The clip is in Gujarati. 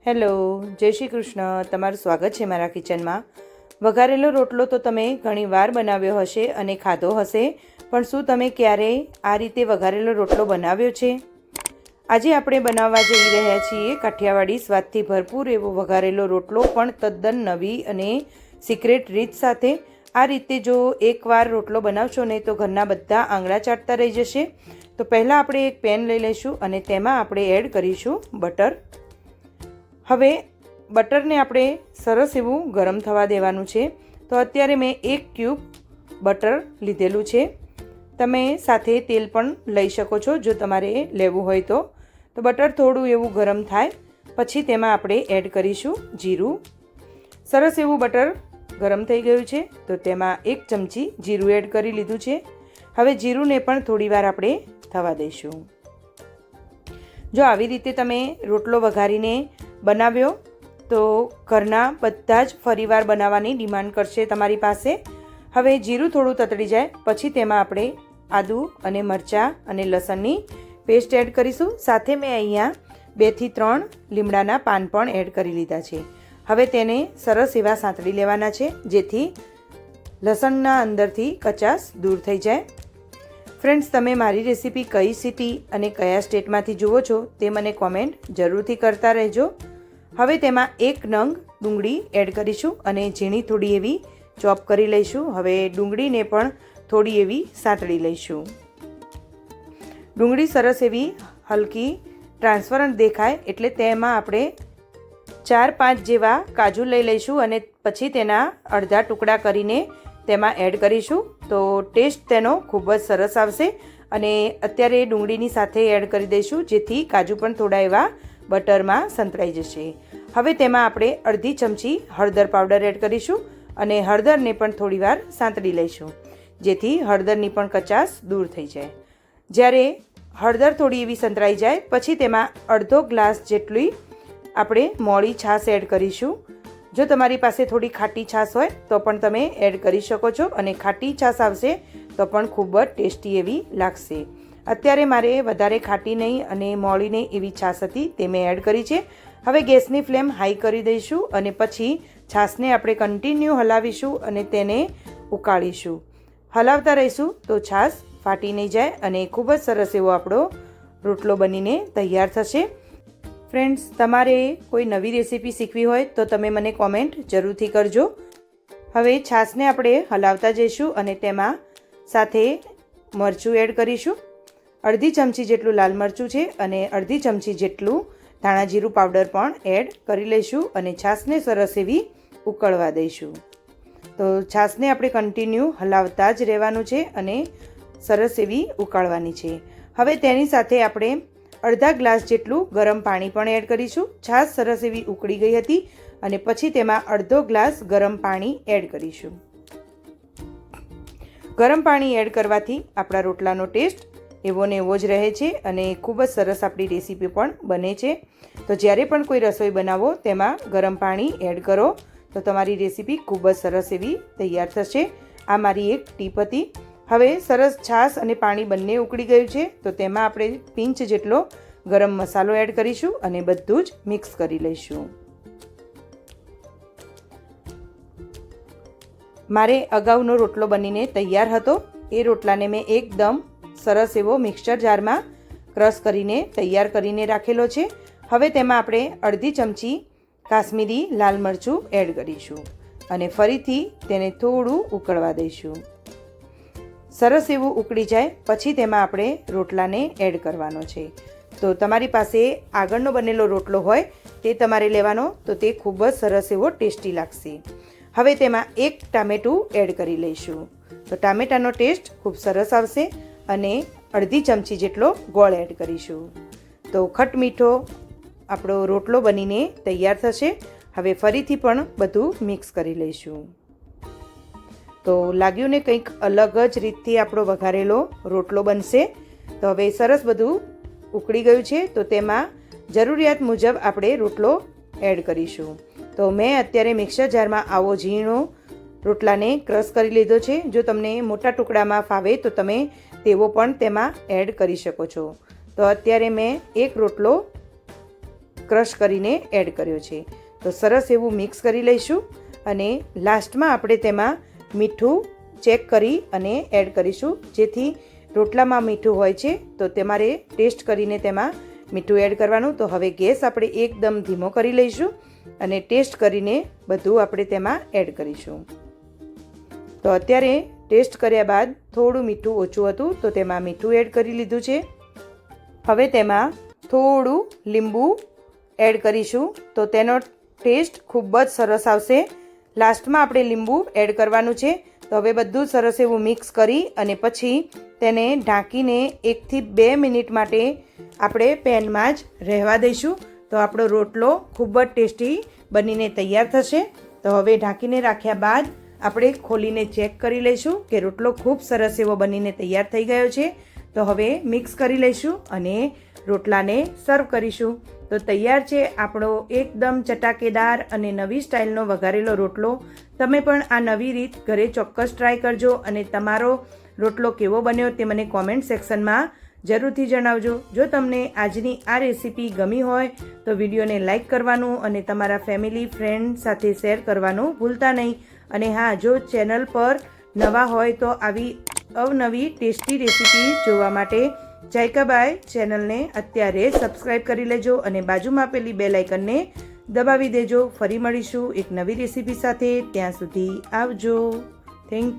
હેલો, જય શ્રી કૃષ્ણ. તમારું સ્વાગત છે મારા કિચનમાં. વઘારેલો રોટલો તો તમે ઘણીવાર બનાવ્યો હશે અને ખાધો હશે, પણ શું તમે ક્યારેય આ રીતે વઘારેલો રોટલો બનાવ્યો છે? આજે આપણે બનાવવા જઈ રહ્યા છીએ કાઠિયાવાડી સ્વાદથી ભરપૂર એવો વઘારેલો રોટલો, પણ તદ્દન નવી અને સિક્રેટ રીત સાથે. આ રીતે જો એકવાર રોટલો બનાવશો ને તો ઘરના બધા આંગળા ચાટતા રહી જશે. તો પહેલાં આપણે એક પેન લઈ લઈશું અને તેમાં આપણે એડ કરીશું બટર. હવે બટરને આપણે સરસ એવું ગરમ થવા દેવાનું છે. તો અત્યારે મેં 1 ક્યુબ બટર લીધેલું છે. તમે સાથે તેલ પણ લઈ શકો છો જો તમારે લેવું હોય તો. તો બટર થોડું એવું ગરમ થાય પછી તેમાં આપણે એડ કરીશું જીરું. સરસ એવું બટર ગરમ થઈ ગયું છે તો તેમાં 1 ચમચી જીરું એડ કરી લીધું છે. હવે જીરુંને પણ થોડીવાર આપણે થવા દઈશું. જો આવી રીતે તમે રોટલો વઘારીને બનાવ્યો તો ઘરના બધા જ ફરીવાર બનાવવાની ડિમાન્ડ કરશે તમારી પાસે. હવે જીરું થોડું તતડી જાય પછી તેમાં આપણે આદું અને મરચાં અને લસણની પેસ્ટ એડ કરીશું. સાથે મેં અહીંયા 2 થી 3 લીમડાના પાન પણ એડ કરી લીધા છે. હવે તેને સરસ એવા સાંતળી લેવાના છે જેથી લસણના અંદરથી કચાશ દૂર થઈ જાય. ફ્રેન્ડ્સ, તમે મારી રેસીપી કઈ સિટી અને કયા સ્ટેટમાંથી જુઓ છો તે મને કોમેન્ટ જરૂરથી કરતા રહેજો. હવે તેમાં 1 નંગ ડુંગળી એડ કરીશું અને ઝીણી થોડી એવી ચોપ કરી લઈશું. હવે ડુંગળીને પણ થોડી એવી સાંતળી લઈશું. ડુંગળી સરસ એવી હલકી ટ્રાન્સપરન્ટ દેખાય એટલે તેમાં આપણે 4-5 જેવા કાજુ લઈ લઈશું અને પછી તેના અડધા ટુકડા કરીને તેમાં એડ કરીશું. તો ટેસ્ટ તેનો ખૂબ જ સરસ આવશે. અને અત્યારે ડુંગળીની સાથે એડ કરી દઈશું જેથી કાજુ પણ થોડા એવા બટરમાં સંતળાઈ જશે. હવે તેમાં આપણે અડધી ચમચી હળદર પાવડર એડ કરીશું અને હળદરને પણ થોડીવાર સાંતળી લઈશું જેથી હળદરની પણ કચાશ દૂર થઈ જાય. જ્યારે હળદર થોડી એવી સંતળાઈ જાય પછી તેમાં અડધો ગ્લાસ જેટલી આપણે મોળી છાશ એડ કરીશું. જો તમારી પાસે થોડી ખાટી છાશ હોય તો પણ તમે એડ કરી શકો છો અને ખાટી છાશ આવશે તો પણ ખૂબ જ ટેસ્ટી એવી લાગશે. અત્યારે મારે વધારે ખાટી નહીં અને મોળી નહીં એવી છાશ હતી તે મેં એડ કરી છે. હવે ગેસની ફ્લેમ હાઈ કરી દઈશું અને પછી છાશને આપણે કન્ટિન્યુ હલાવીશું અને તેને ઉકાળીશું. હલાવતા રહીશું તો છાશ ફાટી નહીં જાય અને ખૂબ જ સરસ એવો આપણો રોટલો બનીને તૈયાર થશે. ફ્રેન્ડ્સ, તમારે કોઈ નવી રેસીપી શીખવી હોય તો તમે મને કોમેન્ટ જરૂરથી કરજો. હવે છાશને આપણે હલાવતા જઈશું અને તેમાં સાથે મરચું એડ કરીશું. અડધી ચમચી જેટલું લાલ મરચું છે અને અડધી ચમચી જેટલું ધાણા જીરું પાવડર પણ એડ કરી લઈશું અને છાશને સરસ એવી ઉકળવા દઈશું. તો છાશને આપણે કન્ટિન્યુ હલાવતા જ રહેવાનું છે અને સરસ એવી ઉકાળવાની છે. હવે તેની સાથે આપણે અડધા ગ્લાસ જેટલું ગરમ પાણી પણ એડ કરીશું. છાશ સરસ એવી ઉકળી ગઈ હતી અને પછી તેમાં અડધો ગ્લાસ ગરમ પાણી એડ કરીશું. ગરમ પાણી એડ કરવાથી આપણા રોટલાનો ટેસ્ટ એવો ને એવો જ રહે છે અને ખૂબ જ સરસ આપણી રેસીપી પણ બને છે. તો જ્યારે પણ કોઈ રસોઈ બનાવો તેમાં ગરમ પાણી એડ કરો તો તમારી રેસીપી ખૂબ જ સરસ એવી તૈયાર થશે. આ મારી એક ટીપ હતી. હવે સરસ છાશ અને પાણી બંને ઉકળી ગયું છે તો તેમાં આપણે પિંચ જેટલો ગરમ મસાલો એડ કરીશું અને બધું જ મિક્સ કરી લઈશું. મારે અગાઉનો રોટલો બનીને તૈયાર હતો. એ રોટલાને મેં એકદમ સરસ એવો મિક્સચર જારમાં ક્રશ કરીને તૈયાર કરીને રાખેલો છે. હવે તેમાં આપણે અડધી ચમચી કાશ્મીરી લાલ મરચું એડ કરીશું અને ફરીથી તેને થોડું ઉકળવા દઈશું. સરસ એવું ઉકળી જાય પછી તેમાં આપણે રોટલાને એડ કરવાનો છે. તો તમારી પાસે આગળનો બનેલો રોટલો હોય તે તમારે લેવાનો તો તે ખૂબ જ સરસ એવો ટેસ્ટી લાગશે. હવે તેમાં 1 ટામેટું એડ કરી લઈશું. તો ટામેટાનો ટેસ્ટ ખૂબ સરસ આવશે અને અડધી ચમચી જેટલો ગોળ એડ કરીશું. તો ખટ મીઠો આપણો રોટલો બનીને તૈયાર થશે. હવે ફરીથી પણ બધું મિક્સ કરી લઈશું. તો લાગ્યું ને કંઈક અલગ જ રીતથી આપણો વઘારેલો રોટલો બનશે. તો હવે સરસ બધું ઉકળી ગયું છે તો તેમાં જરૂરિયાત મુજબ આપણે રોટલો એડ કરીશું. તો મેં અત્યારે મિક્સર જારમાં આવો ઝીણો રોટલાને ક્રશ કરી લીધો છે. જો તમને મોટા ટુકડામાં ફાવે તો તમે તેવો પણ તેમાં એડ કરી શકો છો. તો અત્યારે મેં એક રોટલો ક્રશ કરીને એડ કર્યો છે. તો સરસ એવું મિક્સ કરી લઈશું અને લાસ્ટમાં આપણે તેમાં મીઠું ચેક કરી અને એડ કરીશું. જેથી રોટલામાં મીઠું હોય છે તો તમારે ટેસ્ટ કરીને તેમાં મીઠું એડ કરવાનું. તો હવે ગેસ આપણે એકદમ ધીમો કરી લઈશું અને ટેસ્ટ કરીને બધું આપણે તેમાં એડ કરીશું. તો અત્યારે ટેસ્ટ કર્યા બાદ થોડું મીઠું ઓછું હતું તો તેમાં મીઠું એડ કરી લીધું છે. હવે તેમાં થોડું લીંબુ એડ કરીશું તો તેનો ટેસ્ટ ખૂબ જ સરસ આવશે. લાસ્ટમાં આપણે લીંબુ એડ કરવાનું છે. તો હવે બધું સરસ એવું મિક્સ કરી અને પછી તેને ઢાંકીને 1 થી 2 મિનિટ માટે આપણે પેનમાં જ રહેવા દઈશું. તો આપણો રોટલો ખૂબ જ ટેસ્ટી બનીને તૈયાર થશે. તો હવે ઢાંકીને રાખ્યા બાદ આપણે ખોલીને ચેક કરી લઈશું કે રોટલો ખૂબ સરસ એવો બનીને તૈયાર થઈ ગયો છે. તો હવે મિક્સ કરી લઈશું અને રોટલાને સર્વ કરીશું. તો તૈયાર છે આપણો એકદમ ચટાકેદાર અને નવી સ્ટાઇલનો વઘારેલો રોટલો. તમે પણ આ નવી રીત ઘરે ચોક્કસ ટ્રાય કરજો અને તમારો રોટલો કેવો બન્યો તે મને કોમેન્ટ સેક્શનમાં જરૂરથી જણાવજો. જો તમને આજની આ રેસીપી ગમી હોય તો વિડીયોને લાઇક કરવાનું અને તમારા ફેમિલી ફ્રેન્ડ સાથે શેર કરવાનું ભૂલતા નહીં. અને હા, જો ચેનલ પર નવા હોય તો આવી અવનવી ટેસ્ટી રેસીપી જોવા માટે જાયકા બાય ચેનલને અત્યારે સબસ્ક્રાઈબ કરી લેજો અને બાજુમાં આપેલી બેલ આઇકનને દબાવી દેજો. ફરી મળીશું એક નવી રેસીપી સાથે. ત્યાં સુધી આવજો. Thank you.